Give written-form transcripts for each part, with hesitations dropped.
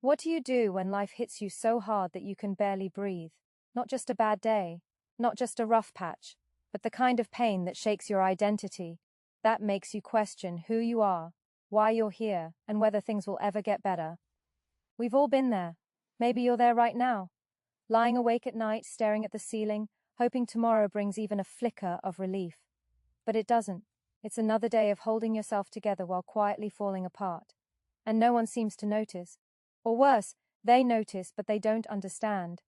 What do you do when life hits you so hard that you can barely breathe? Not just a bad day, not just a rough patch, but the kind of pain that shakes your identity, that makes you question who you are, why you're here, and whether things will ever get better. We've all been there. Maybe you're there right now, lying awake at night, staring at the ceiling, hoping tomorrow brings even a flicker of relief. But it doesn't. It's another day of holding yourself together while quietly falling apart. And no one seems to notice. Or worse, they notice but they don't understand.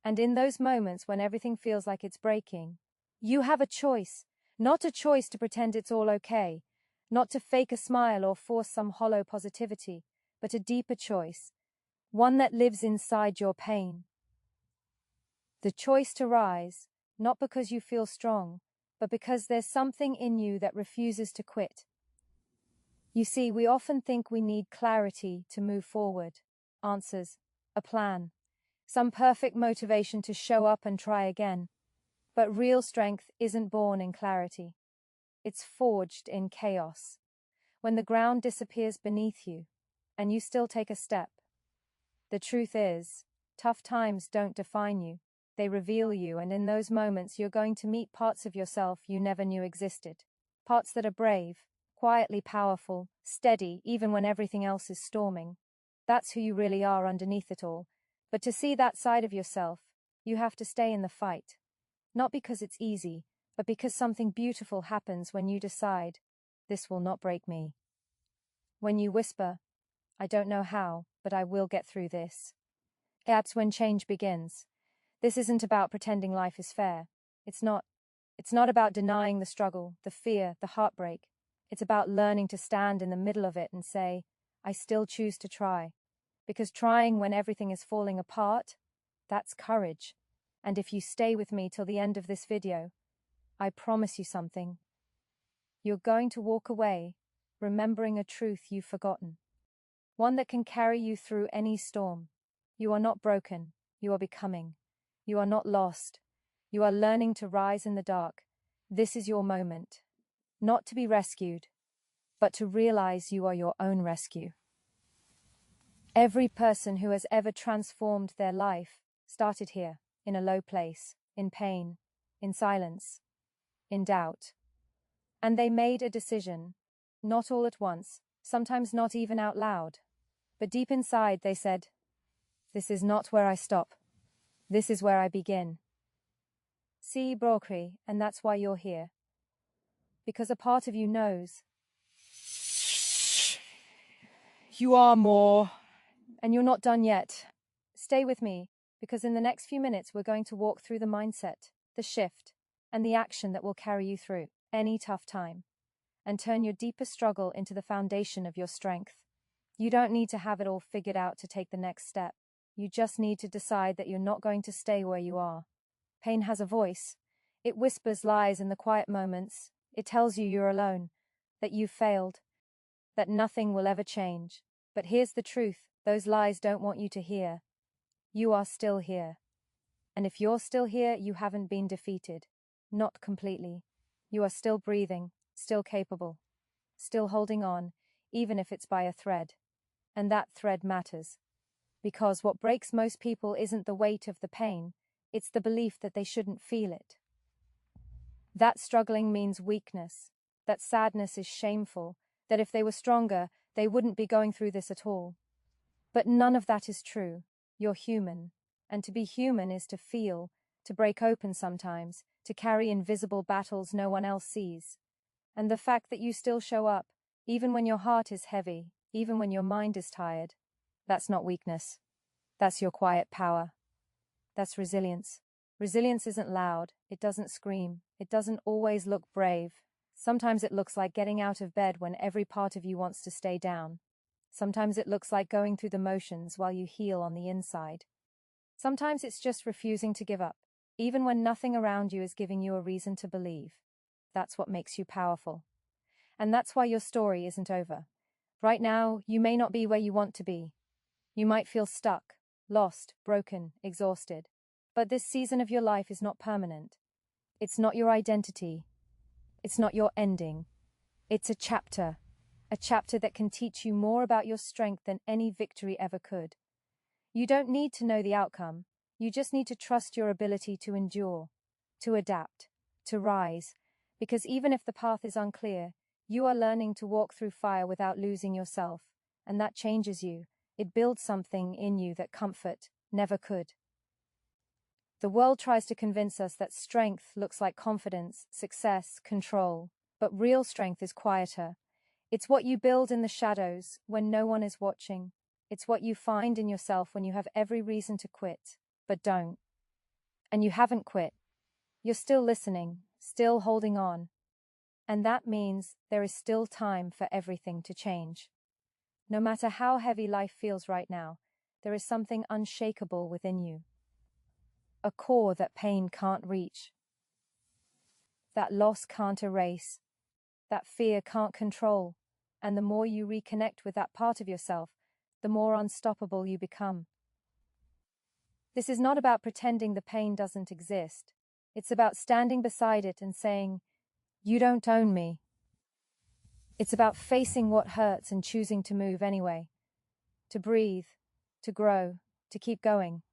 And in those moments when everything feels like it's breaking, you have a choice. Not a choice to pretend it's all okay, not to fake a smile or force some hollow positivity, but a deeper choice, one that lives inside your pain. The choice to rise, not because you feel strong, but because there's something in you that refuses to quit. You see, we often think we need clarity to move forward, answers, a plan, some perfect motivation to show up and try again. But real strength isn't born in clarity. It's forged in chaos. When the ground disappears beneath you, and you still take a step. The truth is, tough times don't define you. They reveal you, and in those moments you're going to meet parts of yourself you never knew existed. Parts that are brave, quietly powerful, steady even when everything else is storming. That's who you really are underneath it all. But to see that side of yourself, you have to stay in the fight. Not because it's easy, but because something beautiful happens when you decide, this will not break me. When you whisper, I don't know how, but I will get through this. That's when change begins. This isn't about pretending life is fair. It's not about denying the struggle, the fear, the heartbreak. It's about learning to stand in the middle of it and say, I still choose to try. Because trying when everything is falling apart, that's courage. And if you stay with me till the end of this video, I promise you something. You're going to walk away remembering a truth you've forgotten. One that can carry you through any storm. You are not broken. You are becoming. You are not lost. You are learning to rise in the dark. This is your moment. Not to be rescued, but to realize you are your own rescue. Every person who has ever transformed their life started here, in a low place, in pain, in silence, in doubt. And they made a decision, not all at once, sometimes not even out loud. But deep inside they said, this is not where I stop. This is where I begin. See, Brokri, and that's why you're here. Because a part of you knows. You are more. And you're not done yet. Stay with me, because in the next few minutes we're going to walk through the mindset, the shift, and the action that will carry you through any tough time, and turn your deepest struggle into the foundation of your strength. You don't need to have it all figured out to take the next step. You just need to decide that you're not going to stay where you are. Pain has a voice. It whispers lies in the quiet moments. It tells you you're alone, that you've failed, that nothing will ever change. But here's the truth. Those lies don't want you to hear. You are still here. And if you're still here, you haven't been defeated. Not completely. You are still breathing, still capable, still holding on, even if it's by a thread. And that thread matters. Because what breaks most people isn't the weight of the pain, it's the belief that they shouldn't feel it. That struggling means weakness, that sadness is shameful, that if they were stronger, they wouldn't be going through this at all. But none of that is true. You're human. And to be human is to feel, to break open sometimes, to carry invisible battles no one else sees. And the fact that you still show up, even when your heart is heavy, even when your mind is tired, that's not weakness. That's your quiet power. That's resilience. Resilience isn't loud. It doesn't scream. It doesn't always look brave. Sometimes it looks like getting out of bed when every part of you wants to stay down. Sometimes it looks like going through the motions while you heal on the inside. Sometimes it's just refusing to give up, even when nothing around you is giving you a reason to believe. That's what makes you powerful. And that's why your story isn't over. Right now, you may not be where you want to be. You might feel stuck, lost, broken, exhausted. But this season of your life is not permanent. It's not your identity. It's not your ending. It's a chapter that can teach you more about your strength than any victory ever could. You don't need to know the outcome. You just need to trust your ability to endure, to adapt, to rise. Because even if the path is unclear, you are learning to walk through fire without losing yourself. And that changes you. It builds something in you that comfort never could. The world tries to convince us that strength looks like confidence, success, control. But real strength is quieter. It's what you build in the shadows when no one is watching. It's what you find in yourself when you have every reason to quit, but don't. And you haven't quit. You're still listening, still holding on. And that means there is still time for everything to change. No matter how heavy life feels right now, there is something unshakable within you. A core that pain can't reach, that loss can't erase, that fear can't control. And the more you reconnect with that part of yourself, the more unstoppable you become. This is not about pretending the pain doesn't exist. It's about standing beside it and saying, "You don't own me." It's about facing what hurts and choosing to move anyway. To breathe, to grow, to keep going.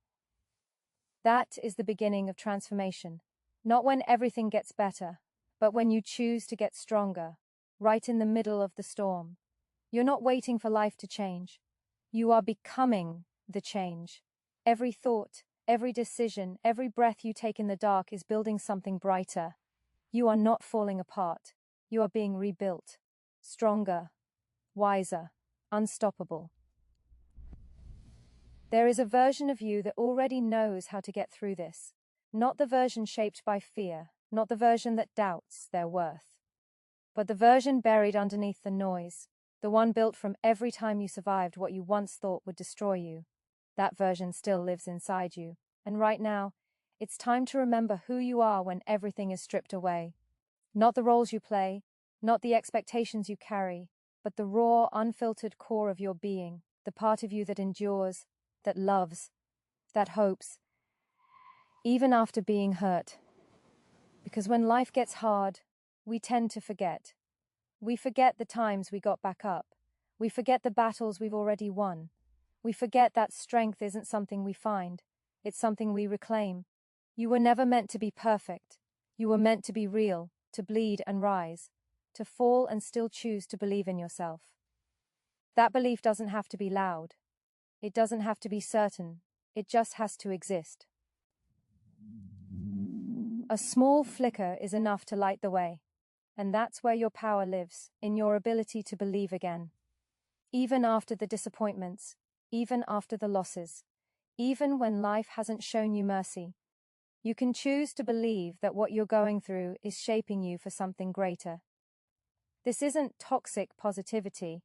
That is the beginning of transformation. Not when everything gets better, but when you choose to get stronger, right in the middle of the storm. You're not waiting for life to change. You are becoming the change. Every thought, every decision, every breath you take in the dark is building something brighter. You are not falling apart. You are being rebuilt. Stronger, wiser, unstoppable. There is a version of you that already knows how to get through this. Not the version shaped by fear, not the version that doubts their worth, but the version buried underneath the noise, the one built from every time you survived what you once thought would destroy you. That version still lives inside you, and right now, it's time to remember who you are when everything is stripped away. Not the roles you play, not the expectations you carry, but the raw, unfiltered core of your being, the part of you that endures, that loves, that hopes, even after being hurt. Because when life gets hard, we tend to forget. We forget the times we got back up. We forget the battles we've already won. We forget that strength isn't something we find. It's something we reclaim. You were never meant to be perfect. You were meant to be real, to bleed and rise, to fall and still choose to believe in yourself. That belief doesn't have to be loud. It doesn't have to be certain. It just has to exist. A small flicker is enough to light the way. And that's where your power lives, in your ability to believe again. Even after the disappointments, even after the losses, even when life hasn't shown you mercy, you can choose to believe that what you're going through is shaping you for something greater. This isn't toxic positivity.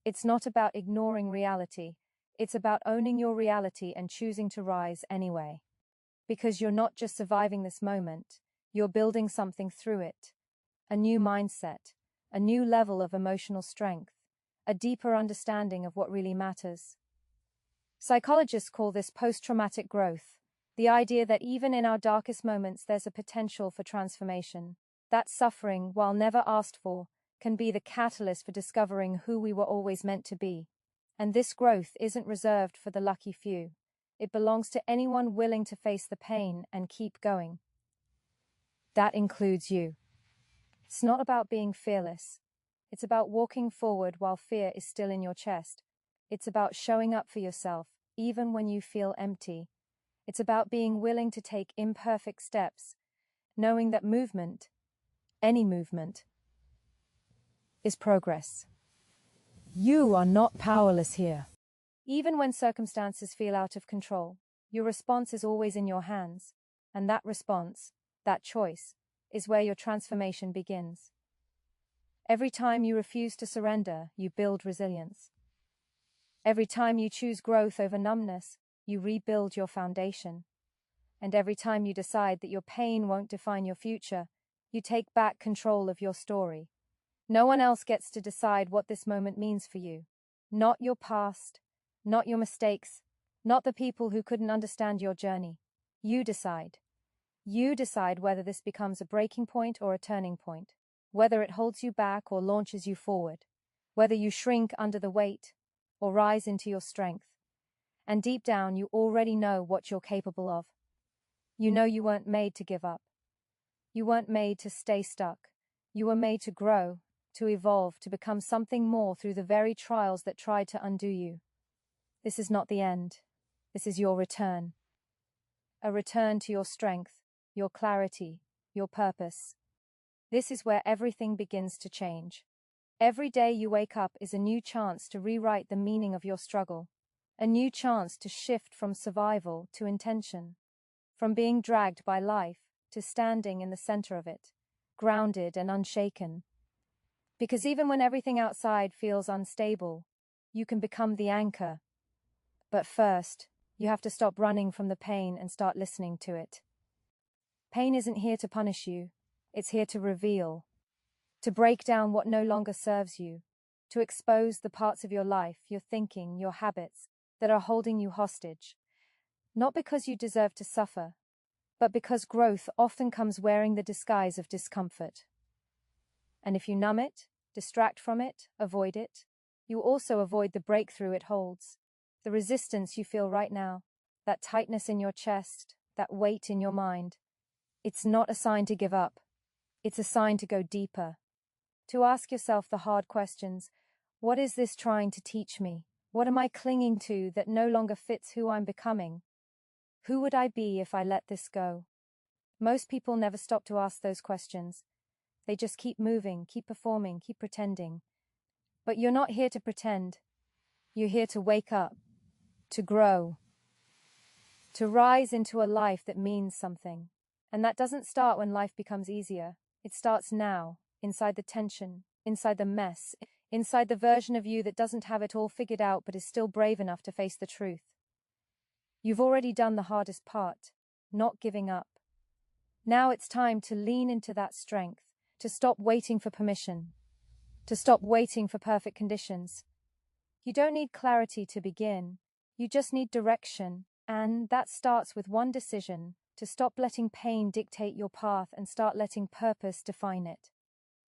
It's not about ignoring reality. It's about owning your reality and choosing to rise anyway. Because you're not just surviving this moment, you're building something through it. A new mindset, a new level of emotional strength, a deeper understanding of what really matters. Psychologists call this post-traumatic growth, the idea that even in our darkest moments there's a potential for transformation. That suffering, while never asked for, can be the catalyst for discovering who we were always meant to be. And this growth isn't reserved for the lucky few. It belongs to anyone willing to face the pain and keep going. That includes you. It's not about being fearless. It's about walking forward while fear is still in your chest. It's about showing up for yourself, even when you feel empty. It's about being willing to take imperfect steps, knowing that movement, any movement, is progress. You are not powerless here. Even when circumstances feel out of control, your response is always in your hands. And that response, that choice, is where your transformation begins. Every time you refuse to surrender, you build resilience. Every time you choose growth over numbness, you rebuild your foundation. And every time you decide that your pain won't define your future, you take back control of your story. No one else gets to decide what this moment means for you. Not your past, not your mistakes, not the people who couldn't understand your journey. You decide. You decide whether this becomes a breaking point or a turning point, whether it holds you back or launches you forward, whether you shrink under the weight or rise into your strength. And deep down, you already know what you're capable of. You know you weren't made to give up. You weren't made to stay stuck. You were made to grow, to evolve, to become something more through the very trials that tried to undo you. This is not the end. This is your return. A return to your strength, your clarity, your purpose. This is where everything begins to change. Every day you wake up is a new chance to rewrite the meaning of your struggle, a new chance to shift from survival to intention, from being dragged by life to standing in the center of it, grounded and unshaken. Because even when everything outside feels unstable, you can become the anchor. But first, you have to stop running from the pain and start listening to it. Pain isn't here to punish you, it's here to reveal, to break down what no longer serves you, to expose the parts of your life, your thinking, your habits that are holding you hostage. Not because you deserve to suffer, but because growth often comes wearing the disguise of discomfort. And if you numb it, distract from it, avoid it, you also avoid the breakthrough it holds, the resistance you feel right now, that tightness in your chest, that weight in your mind. It's not a sign to give up. It's a sign to go deeper, to ask yourself the hard questions. What is this trying to teach me? What am I clinging to that no longer fits who I'm becoming? Who would I be if I let this go? Most people never stop to ask those questions. They just keep moving, keep performing, keep pretending. But you're not here to pretend. You're here to wake up, to grow, to rise into a life that means something. And that doesn't start when life becomes easier. It starts now, inside the tension, inside the mess, inside the version of you that doesn't have it all figured out but is still brave enough to face the truth. You've already done the hardest part, not giving up. Now it's time to lean into that strength, to stop waiting for permission, to stop waiting for perfect conditions. You don't need clarity to begin, you just need direction, and that starts with one decision: to stop letting pain dictate your path and start letting purpose define it.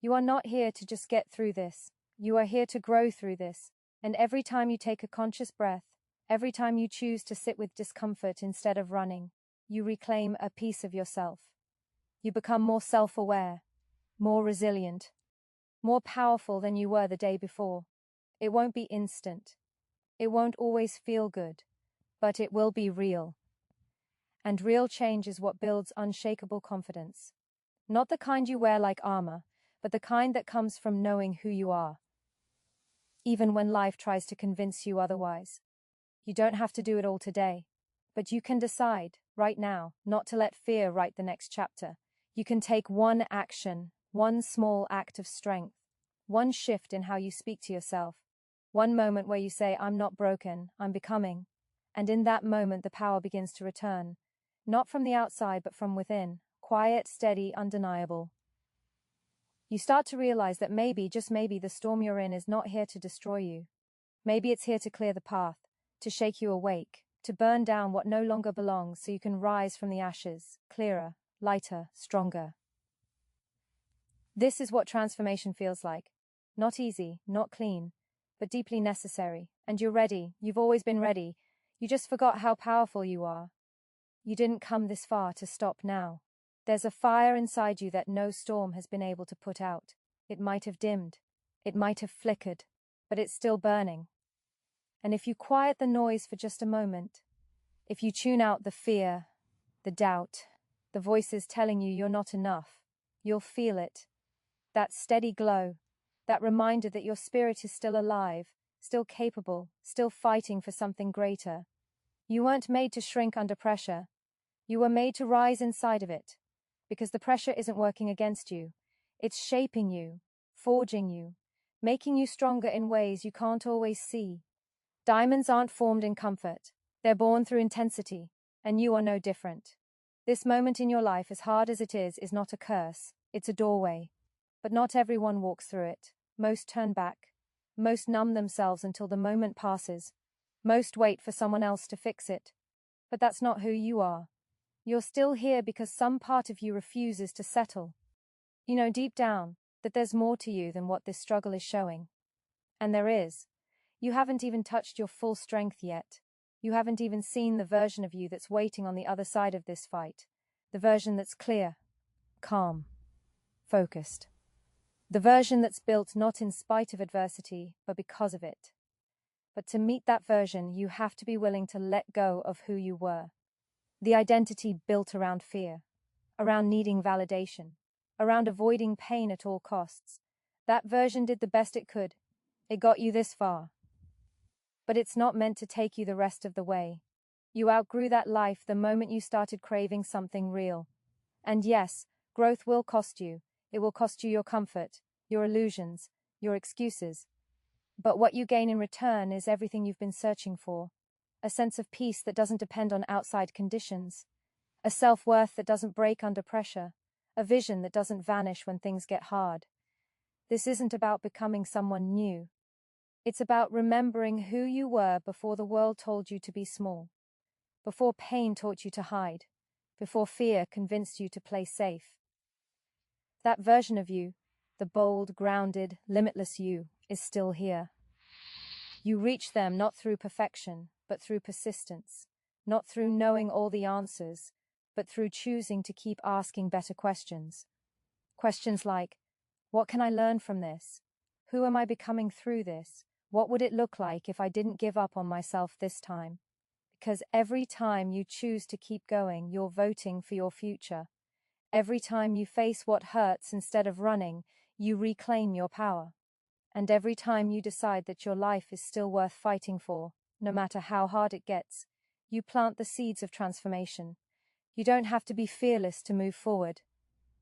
You are not here to just get through this. You are here to grow through this. And every time you take a conscious breath, every time you choose to sit with discomfort instead of running, you reclaim a piece of yourself. You become more self-aware, more resilient, more powerful than you were the day before. It won't be instant. It won't always feel good, but it will be real. And real change is what builds unshakable confidence. Not the kind you wear like armor, but the kind that comes from knowing who you are. Even when life tries to convince you otherwise. You don't have to do it all today, but you can decide, right now, not to let fear write the next chapter. You can take one action, one small act of strength, one shift in how you speak to yourself, one moment where you say, I'm not broken, I'm becoming. And in that moment, the power begins to return. Not from the outside, but from within. Quiet, steady, undeniable. You start to realize that maybe, just maybe, the storm you're in is not here to destroy you. Maybe it's here to clear the path, to shake you awake, to burn down what no longer belongs so you can rise from the ashes, clearer, lighter, stronger. This is what transformation feels like. Not easy, not clean, but deeply necessary. And you're ready. You've always been ready. You just forgot how powerful you are. You didn't come this far to stop now. There's a fire inside you that no storm has been able to put out. It might have dimmed. It might have flickered, but it's still burning. And if you quiet the noise for just a moment, if you tune out the fear, the doubt, the voices telling you you're not enough, you'll feel it. That steady glow, that reminder that your spirit is still alive, still capable, still fighting for something greater. You weren't made to shrink under pressure. You were made to rise inside of it, because the pressure isn't working against you. It's shaping you, forging you, making you stronger in ways you can't always see. Diamonds aren't formed in comfort. They're born through intensity, and you are no different. This moment in your life, as hard as it is not a curse. It's a doorway. But not everyone walks through it. Most turn back. Most numb themselves until the moment passes. Most wait for someone else to fix it. But that's not who you are. You're still here because some part of you refuses to settle. You know deep down that there's more to you than what this struggle is showing. And there is. You haven't even touched your full strength yet. You haven't even seen the version of you that's waiting on the other side of this fight. The version that's clear, calm, focused. The version that's built not in spite of adversity, but because of it. But to meet that version, you have to be willing to let go of who you were. The identity built around fear, around needing validation, around avoiding pain at all costs. That version did the best it could. It got you this far. But it's not meant to take you the rest of the way. You outgrew that life the moment you started craving something real. And yes, growth will cost you. It will cost you your comfort, your illusions, your excuses. But what you gain in return is everything you've been searching for. A sense of peace that doesn't depend on outside conditions. A self-worth that doesn't break under pressure. A vision that doesn't vanish when things get hard. This isn't about becoming someone new. It's about remembering who you were before the world told you to be small. Before pain taught you to hide. Before fear convinced you to play safe. That version of you, the bold, grounded, limitless you, is still here. You reach them not through perfection, but through persistence. Not through knowing all the answers, but through choosing to keep asking better questions. Questions like, what can I learn from this? Who am I becoming through this? What would it look like if I didn't give up on myself this time? Because every time you choose to keep going, you're voting for your future. Every time you face what hurts instead of running, you reclaim your power. And every time you decide that your life is still worth fighting for, no matter how hard it gets, you plant the seeds of transformation. You don't have to be fearless to move forward.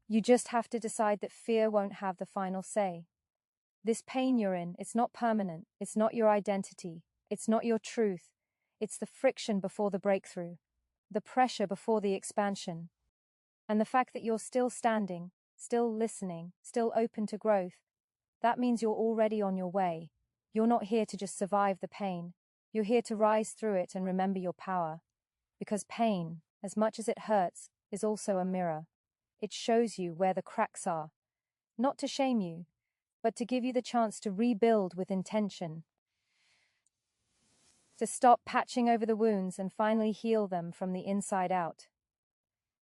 You just have to decide that fear won't have the final say. This pain you're in, it's not permanent, it's not your identity, it's not your truth. It's the friction before the breakthrough, the pressure before the expansion. And the fact that you're still standing, still listening, still open to growth, that means you're already on your way. You're not here to just survive the pain. You're here to rise through it and remember your power. Because pain, as much as it hurts, is also a mirror. It shows you where the cracks are. Not to shame you, but to give you the chance to rebuild with intention. To stop patching over the wounds and finally heal them from the inside out.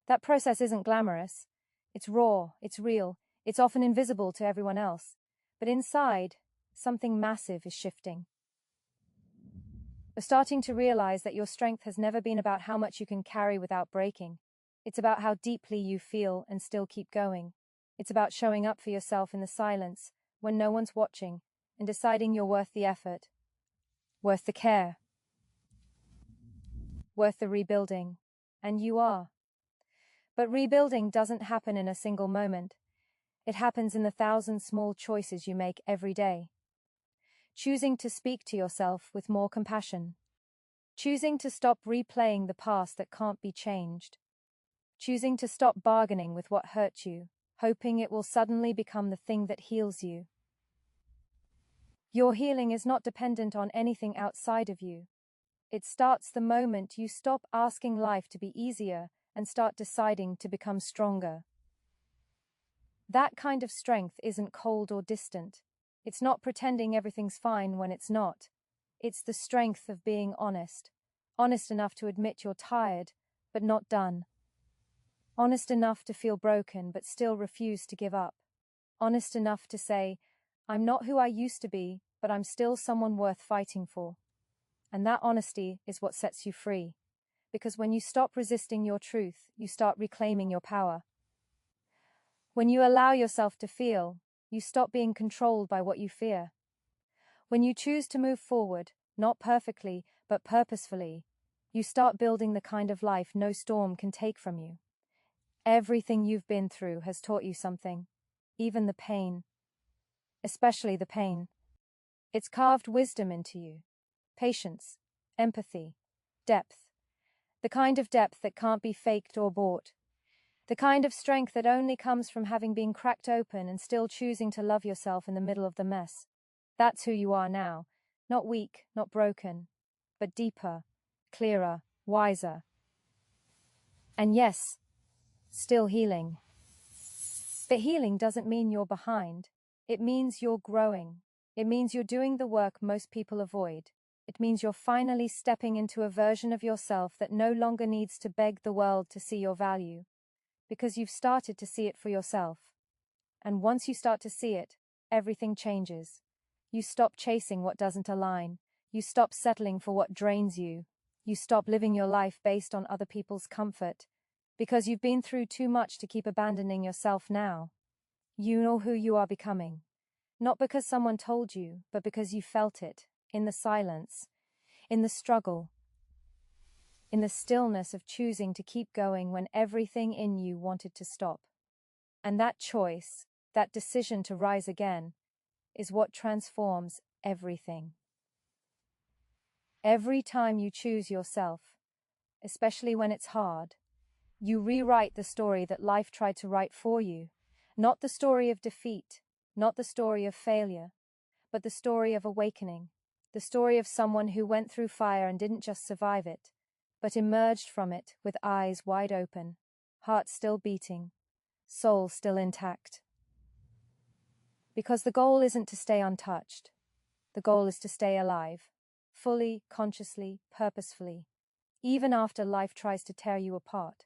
That process isn't glamorous. It's raw, it's real, it's often invisible to everyone else. But inside, something massive is shifting. You're starting to realize that your strength has never been about how much you can carry without breaking. It's about how deeply you feel and still keep going. It's about showing up for yourself in the silence, when no one's watching, and deciding you're worth the effort, worth the care, worth the rebuilding. And you are. But rebuilding doesn't happen in a single moment. It happens in the thousand small choices you make every day. Choosing to speak to yourself with more compassion. Choosing to stop replaying the past that can't be changed. Choosing to stop bargaining with what hurt you, hoping it will suddenly become the thing that heals you. Your healing is not dependent on anything outside of you. It starts the moment you stop asking life to be easier and start deciding to become stronger. That kind of strength isn't cold or distant. It's not pretending everything's fine when it's not. It's the strength of being honest. Honest enough to admit you're tired, but not done. Honest enough to feel broken, but still refuse to give up. Honest enough to say, I'm not who I used to be, but I'm still someone worth fighting for. And that honesty is what sets you free. Because when you stop resisting your truth, you start reclaiming your power. When you allow yourself to feel, you stop being controlled by what you fear. When you choose to move forward, not perfectly, but purposefully, you start building the kind of life no storm can take from you. Everything you've been through has taught you something, even the pain. Especially the pain. It's carved wisdom into you. Patience, empathy, depth. The kind of depth that can't be faked or bought. The kind of strength that only comes from having been cracked open and still choosing to love yourself in the middle of the mess. That's who you are now. Not weak, not broken, but deeper, clearer, wiser. And yes, still healing. But healing doesn't mean you're behind. It means you're growing. It means you're doing the work most people avoid. It means you're finally stepping into a version of yourself that no longer needs to beg the world to see your value, because you've started to see it for yourself. And once you start to see it, everything changes. You stop chasing what doesn't align. You stop settling for what drains you. You stop living your life based on other people's comfort, because you've been through too much to keep abandoning yourself now. You know who you are becoming. Not because someone told you, but because you felt it, in the silence, in the struggle, in the stillness of choosing to keep going when everything in you wanted to stop. And that choice, that decision to rise again, is what transforms everything. Every time you choose yourself, especially when it's hard, you rewrite the story that life tried to write for you. Not the story of defeat, not the story of failure, but the story of awakening. The story of someone who went through fire and didn't just survive it, but emerged from it with eyes wide open, heart still beating, soul still intact. Because the goal isn't to stay untouched. The goal is to stay alive, fully, consciously, purposefully, even after life tries to tear you apart.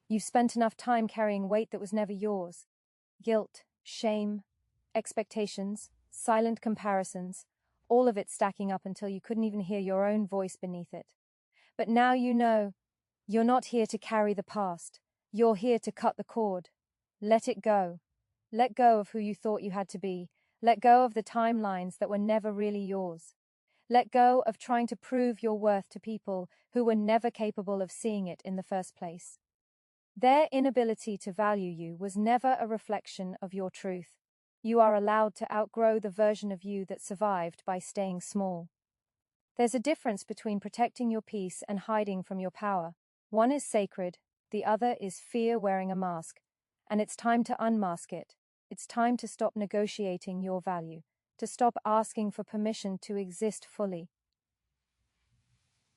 You've spent enough time carrying weight that was never yours. Guilt, shame, expectations, silent comparisons, all of it stacking up until you couldn't even hear your own voice beneath it. But now you know, you're not here to carry the past. You're here to cut the cord. Let it go. Let go of who you thought you had to be. Let go of the timelines that were never really yours. Let go of trying to prove your worth to people who were never capable of seeing it in the first place. Their inability to value you was never a reflection of your truth. You are allowed to outgrow the version of you that survived by staying small. There's a difference between protecting your peace and hiding from your power. One is sacred, the other is fear wearing a mask. And it's time to unmask it. It's time to stop negotiating your value, to stop asking for permission to exist fully.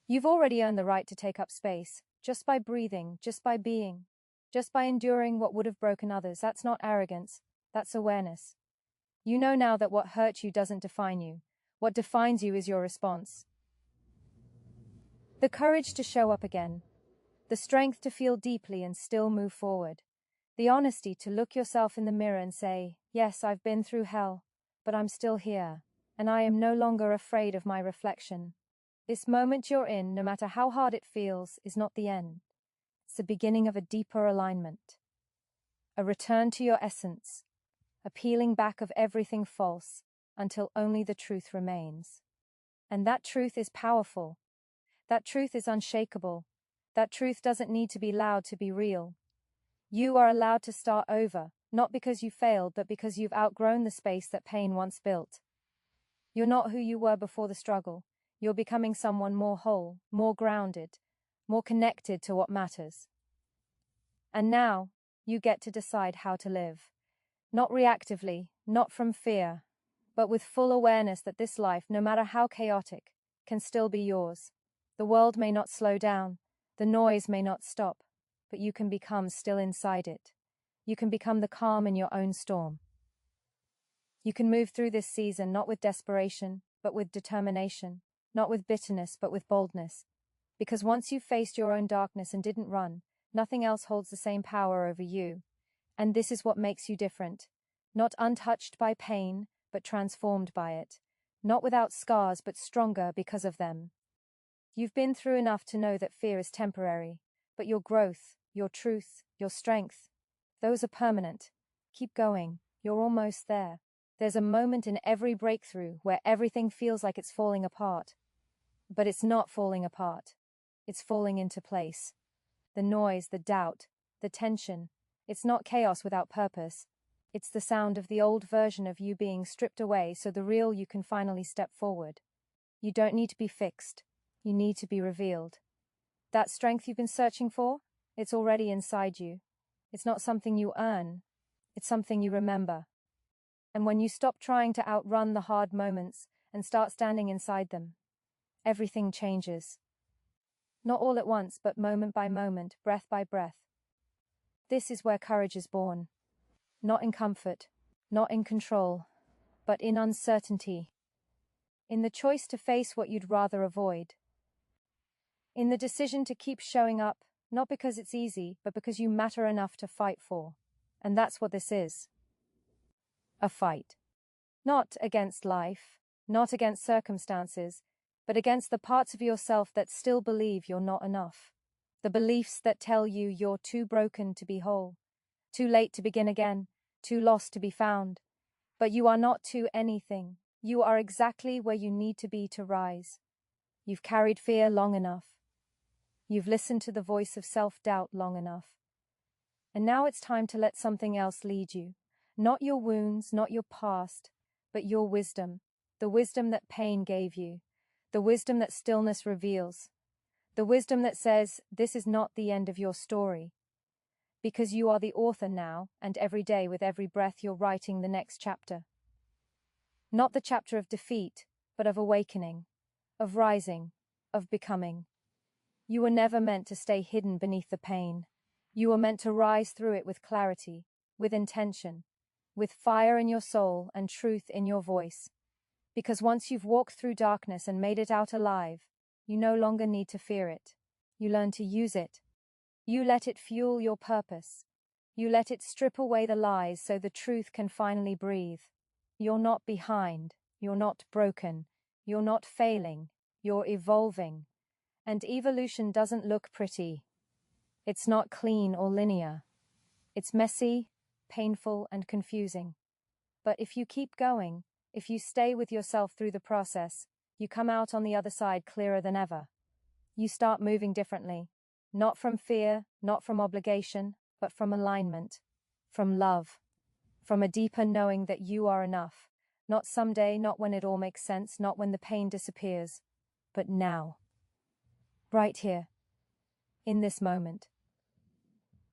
You've already earned the right to take up space, just by breathing, just by being, just by enduring what would have broken others. That's not arrogance, that's awareness. You know now that what hurt you doesn't define you. What defines you is your response. The courage to show up again, the strength to feel deeply and still move forward, the honesty to look yourself in the mirror and say, yes, I've been through hell, but I'm still here, and I am no longer afraid of my reflection. This moment you're in, no matter how hard it feels, is not the end. It's the beginning of a deeper alignment. A return to your essence, a peeling back of everything false until only the truth remains. And that truth is powerful. That truth is unshakable. That truth doesn't need to be loud to be real. You are allowed to start over, not because you failed, but because you've outgrown the space that pain once built. You're not who you were before the struggle. You're becoming someone more whole, more grounded, more connected to what matters. And now, you get to decide how to live. Not reactively, not from fear, but with full awareness that this life, no matter how chaotic, can still be yours. The world may not slow down, the noise may not stop, but you can become still inside it. You can become the calm in your own storm. You can move through this season not with desperation, but with determination, not with bitterness, but with boldness. Because once you've faced your own darkness and didn't run, nothing else holds the same power over you. And this is what makes you different. Not untouched by pain, but transformed by it. Not without scars, but stronger because of them. You've been through enough to know that fear is temporary, but your growth, your truth, your strength, those are permanent. Keep going. You're almost there. There's a moment in every breakthrough where everything feels like it's falling apart. But it's not falling apart. It's falling into place. The noise, the doubt, the tension. It's not chaos without purpose. It's the sound of the old version of you being stripped away so the real you can finally step forward. You don't need to be fixed. You need to be revealed. That strength you've been searching for, it's already inside you. It's not something you earn. It's something you remember. And when you stop trying to outrun the hard moments and start standing inside them, everything changes. Not all at once, but moment by moment, breath by breath. This is where courage is born. Not in comfort, not in control, but in uncertainty. in the choice to face what you'd rather avoid, in the decision to keep showing up, not because it's easy, but because you matter enough to fight for. And that's what this is. A fight. Not against life, not against circumstances, but against the parts of yourself that still believe you're not enough. The beliefs that tell you you're too broken to be whole, too late to begin again, too lost to be found. But you are not too anything. You are exactly where you need to be to rise. You've carried fear long enough. You've listened to the voice of self-doubt long enough. And now it's time to let something else lead you. Not your wounds, not your past, but your wisdom. The wisdom that pain gave you. The wisdom that stillness reveals. The wisdom that says, this is not the end of your story. Because you are the author now, and every day with every breath you're writing the next chapter. Not the chapter of defeat, but of awakening, of rising, of becoming. You were never meant to stay hidden beneath the pain. You were meant to rise through it with clarity, with intention, with fire in your soul and truth in your voice. Because once you've walked through darkness and made it out alive, you no longer need to fear it. You learn to use it. You let it fuel your purpose. You let it strip away the lies so the truth can finally breathe. You're not behind. You're not broken. You're not failing. You're evolving. And evolution doesn't look pretty. It's not clean or linear. It's messy, painful, and confusing. But if you keep going, if you stay with yourself through the process, you come out on the other side clearer than ever. You start moving differently, not from fear, not from obligation, but from alignment, from love, from a deeper knowing that you are enough. Not someday, not when it all makes sense, not when the pain disappears, but now. Right here, in this moment.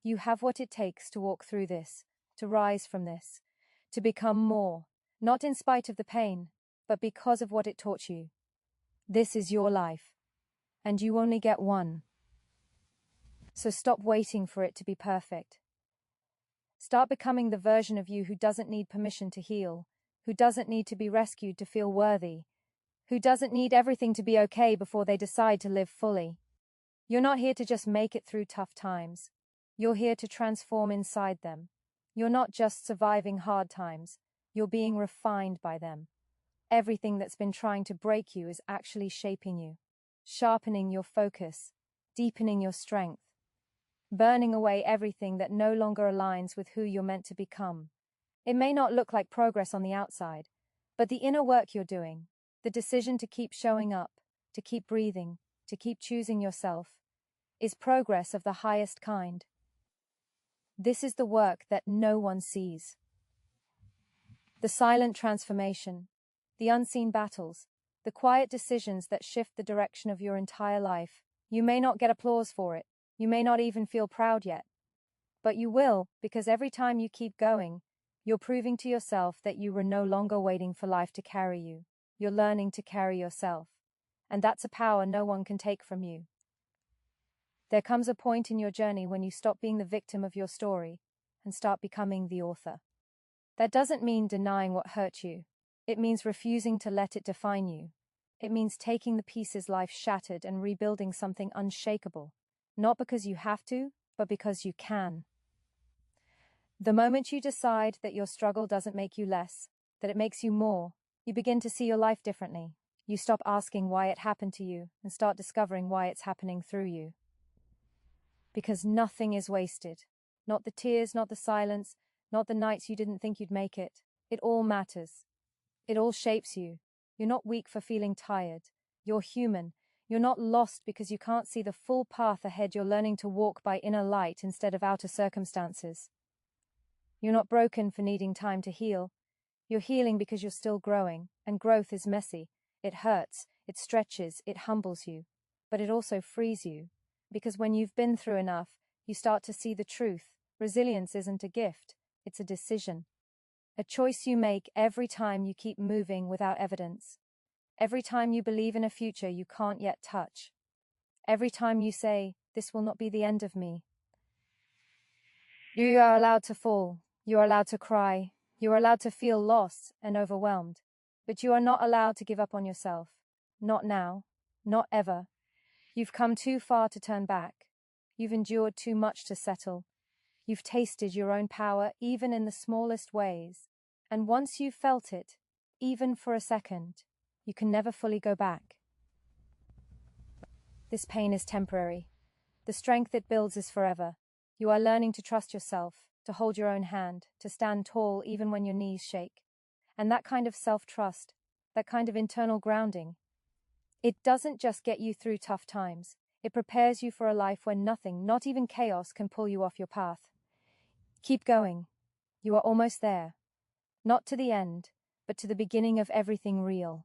You have what it takes to walk through this, to rise from this, to become more, not in spite of the pain, but because of what it taught you. This is your life, and you only get one. So stop waiting for it to be perfect. Start becoming the version of you who doesn't need permission to heal, who doesn't need to be rescued to feel worthy, who doesn't need everything to be okay before they decide to live fully. You're not here to just make it through tough times. You're here to transform inside them. You're not just surviving hard times. You're being refined by them. Everything that's been trying to break you is actually shaping you, sharpening your focus, deepening your strength, burning away everything that no longer aligns with who you're meant to become. It may not look like progress on the outside, but the inner work you're doing, the decision to keep showing up, to keep breathing, to keep choosing yourself, is progress of the highest kind. This is the work that no one sees. The silent transformation, the unseen battles, the quiet decisions that shift the direction of your entire life. You may not get applause for it. You may not even feel proud yet. But you will, because every time you keep going, you're proving to yourself that you were no longer waiting for life to carry you. You're learning to carry yourself. And that's a power no one can take from you. There comes a point in your journey when you stop being the victim of your story and start becoming the author. That doesn't mean denying what hurt you. It means refusing to let it define you. It means taking the pieces life shattered and rebuilding something unshakable, not because you have to, but because you can. The moment you decide that your struggle doesn't make you less, that it makes you more, you begin to see your life differently. You stop asking why it happened to you and start discovering why it's happening through you. Because nothing is wasted. Not the tears, not the silence, not the nights you didn't think you'd make it. It all matters. It all shapes you. You're not weak for feeling tired. You're human. You're not lost because you can't see the full path ahead. You're learning to walk by inner light instead of outer circumstances. You're not broken for needing time to heal. You're healing because you're still growing, and growth is messy. It hurts, it stretches, it humbles you. But it also frees you. Because when you've been through enough, you start to see the truth. Resilience isn't a gift, it's a decision. A choice you make every time you keep moving without evidence. Every time you believe in a future you can't yet touch. Every time you say, this will not be the end of me. You are allowed to fall. You are allowed to cry. You are allowed to feel lost and overwhelmed. But you are not allowed to give up on yourself. Not now. Not ever. You've come too far to turn back. You've endured too much to settle. You've tasted your own power even in the smallest ways. And once you've felt it, even for a second, you can never fully go back. This pain is temporary. The strength it builds is forever. You are learning to trust yourself, to hold your own hand, to stand tall even when your knees shake. And that kind of self-trust, that kind of internal grounding, it doesn't just get you through tough times. It prepares you for a life where nothing, not even chaos, can pull you off your path. Keep going. You are almost there. Not to the end, but to the beginning of everything real.